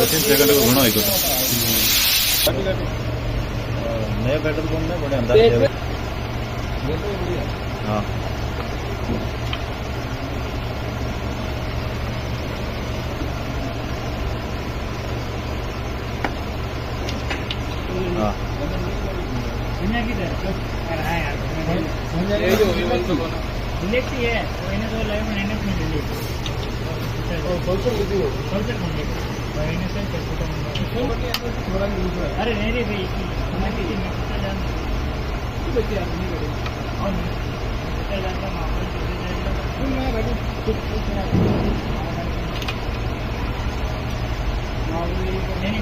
तीन सेकंड को घणो आइको नया पेट्रोल पंप में बड़े अंदाज है। हाँ हाँ इलेक्ट्री है तो इन्हें तो लाइव में एनएफ में ले ली अरे नहीं रे भाई मैं किसी में कितना जानता और कितना जानता मामला चले जाएगा मैं बैठू नहीं